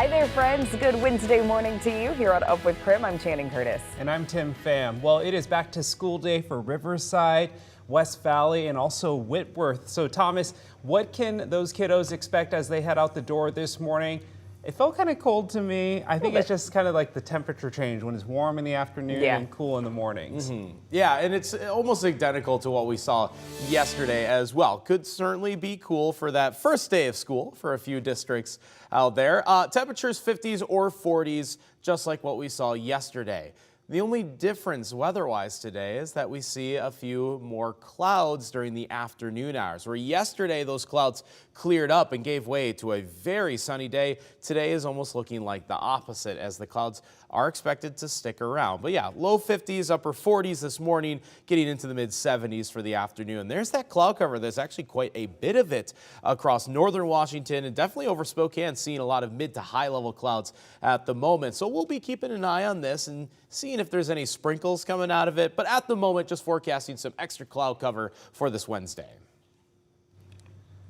Hi there, friends. Good Wednesday morning to you here on Up with KREM. I'm Channing Curtis. And I'm Tim Pham. Well, it is back to school day for Riverside, West Valley, and also Whitworth. So, Thomas, what can those kiddos expect as they head out the door this morning? It felt kind of cold to me. I think it's just kind of like the temperature change when it's warm in the afternoon and cool in the mornings. Yeah, and it's almost identical to what we saw yesterday as well. Could certainly be cool for that first day of school for a few districts out there. Temperatures 50s or 40s, just like what we saw yesterday. The only difference weather-wise today is that we see a few more clouds during the afternoon hours. Where yesterday those clouds cleared up and gave way to a very sunny day, today is almost looking like the opposite as the clouds are expected to stick around. But yeah, low 50s, upper 40s this morning, getting into the mid 70s for the afternoon. There's that cloud cover. There's actually quite a bit of it across northern Washington and definitely over Spokane, seeing a lot of mid to high level clouds at the moment. So we'll be keeping an eye on this and seeing if there's any sprinkles coming out of it. But at the moment, just forecasting some extra cloud cover for this Wednesday.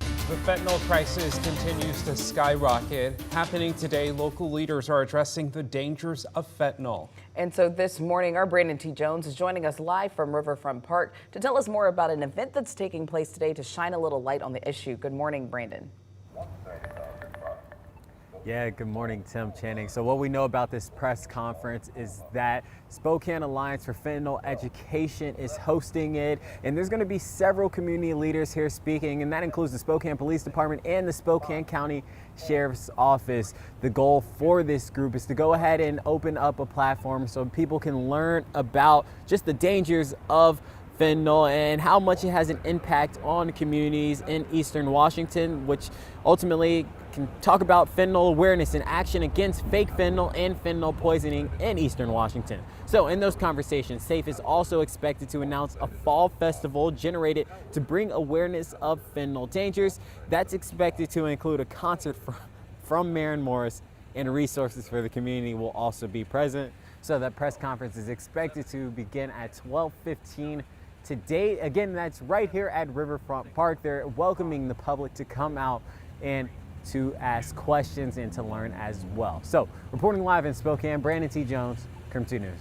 The fentanyl crisis continues to skyrocket. Happening today, local leaders are addressing the dangers of fentanyl. And so this morning, our Brandon T. Jones is joining us live from Riverfront Park to tell us more about an event that's taking place today to shine a little light on the issue. Good morning, Brandon. Yeah, good morning, Tim, Channing. So what we know about this press conference is that Spokane Alliance for Fentanyl Education is hosting it, and there's going to be several community leaders here speaking, and that includes the Spokane Police Department and the Spokane County Sheriff's Office. The goal for this group is to go ahead and open up a platform so people can learn about just the dangers of fentanyl and how much it has an impact on communities in Eastern Washington, which ultimately can talk about fentanyl awareness and action against fake fentanyl and fentanyl poisoning in Eastern Washington. So in those conversations, SAFE is also expected to announce a fall festival generated to bring awareness of fentanyl dangers. That's expected to include a concert from Maren Morris, and resources for the community will also be present. So that press conference is expected to begin at 12:15 today. Again, that's right here at Riverfront Park. They're welcoming the public to come out and to ask questions and to learn as well. So, reporting live in Spokane, Brandon T. Jones, KREM 2 News.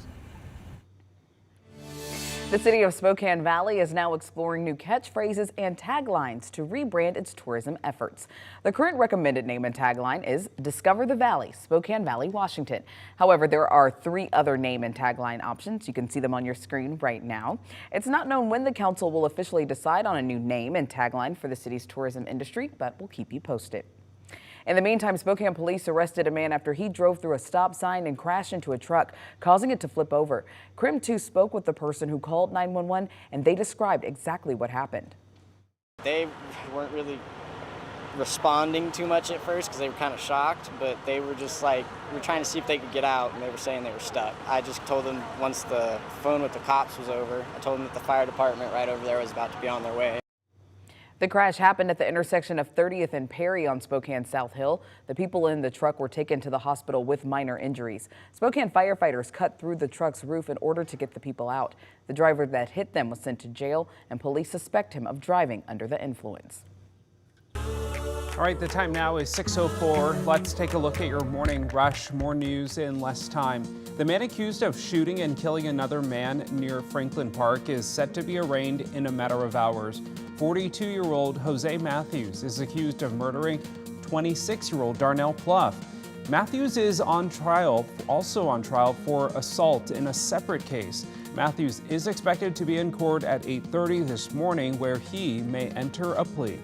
The city of Spokane Valley is now exploring new catchphrases and taglines to rebrand its tourism efforts. The current recommended name and tagline is Discover the Valley, Spokane Valley, Washington. However, there are 3 other name and tagline options. You can see them on your screen right now. It's not known when the council will officially decide on a new name and tagline for the city's tourism industry, but we'll keep you posted. In the meantime, Spokane police arrested a man after he drove through a stop sign and crashed into a truck, causing it to flip over. KREM 2 spoke with the person who called 911, and they described exactly what happened. They weren't really responding too much at first because they were kind of shocked, but they were just like, we were trying to see if they could get out, and they were saying they were stuck. I just told them once the phone with the cops was over, I told them that the fire department right over there was about to be on their way. The crash happened at the intersection of 30th and Perry on Spokane South Hill. The people in the truck were taken to the hospital with minor injuries. Spokane firefighters cut through the truck's roof in order to get the people out. The driver that hit them was sent to jail, and police suspect him of driving under the influence. All right, the time now is 6:04. Let's take a look at your morning rush. More news in less time. The man accused of shooting and killing another man near Franklin Park is set to be arraigned in a matter of hours. 42-year-old Jose Matthews is accused of murdering 26-year-old Darnell Pluff. Matthews is also on trial for assault in a separate case. Matthews is expected to be in court at 8:30 this morning, where he may enter a plea.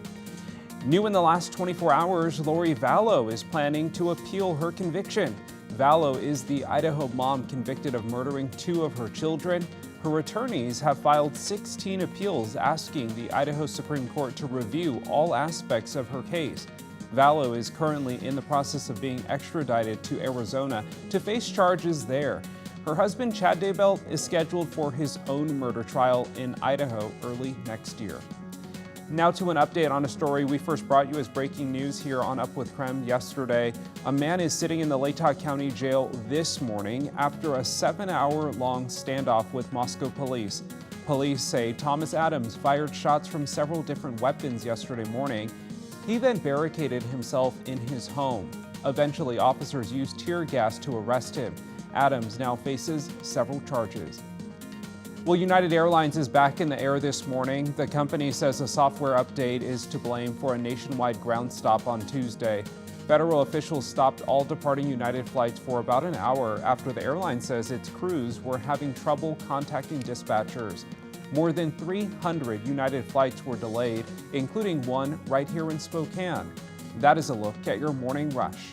New in the last 24 hours, Lori Vallow is planning to appeal her conviction. Vallow is the Idaho mom convicted of murdering 2 of her children. Her attorneys have filed 16 appeals asking the Idaho Supreme Court to review all aspects of her case. Vallow is currently in the process of being extradited to Arizona to face charges there. Her husband, Chad Daybell, is scheduled for his own murder trial in Idaho early next year. Now to an update on a story we first brought you as breaking news here on Up with KREM yesterday. A man is sitting in the Latah County Jail this morning after a 7-hour-long standoff with Moscow police. Police say Thomas Adams fired shots from several different weapons yesterday morning. He then barricaded himself in his home. Eventually, officers used tear gas to arrest him. Adams now faces several charges. Well, United Airlines is back in the air this morning. The company says a software update is to blame for a nationwide ground stop on Tuesday. Federal officials stopped all departing United flights for about an hour after the airline says its crews were having trouble contacting dispatchers. More than 300 United flights were delayed, including one right here in Spokane. That is a look at your morning rush.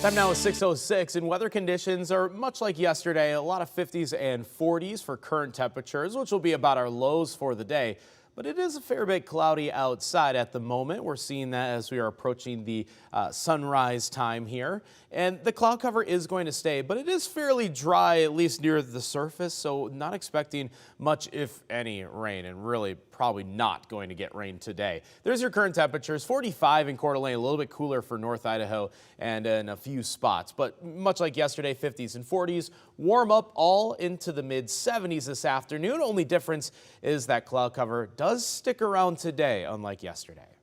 Time now is 6:06, and weather conditions are much like yesterday. A lot of 50s and 40s for current temperatures, which will be about our lows for the day. But it is a fair bit cloudy outside at the moment. We're seeing that as we are approaching the sunrise time here. And the cloud cover is going to stay, but it is fairly dry, at least near the surface. So not expecting much, if any, rain, and really probably not going to get rain today. There's your current temperatures. 45 in Coeur d'Alene, a little bit cooler for North Idaho and in a few spots. But much like yesterday, 50s and 40s, warm up all into the mid 70s this afternoon. Only difference is that cloud cover does stick around today, unlike yesterday.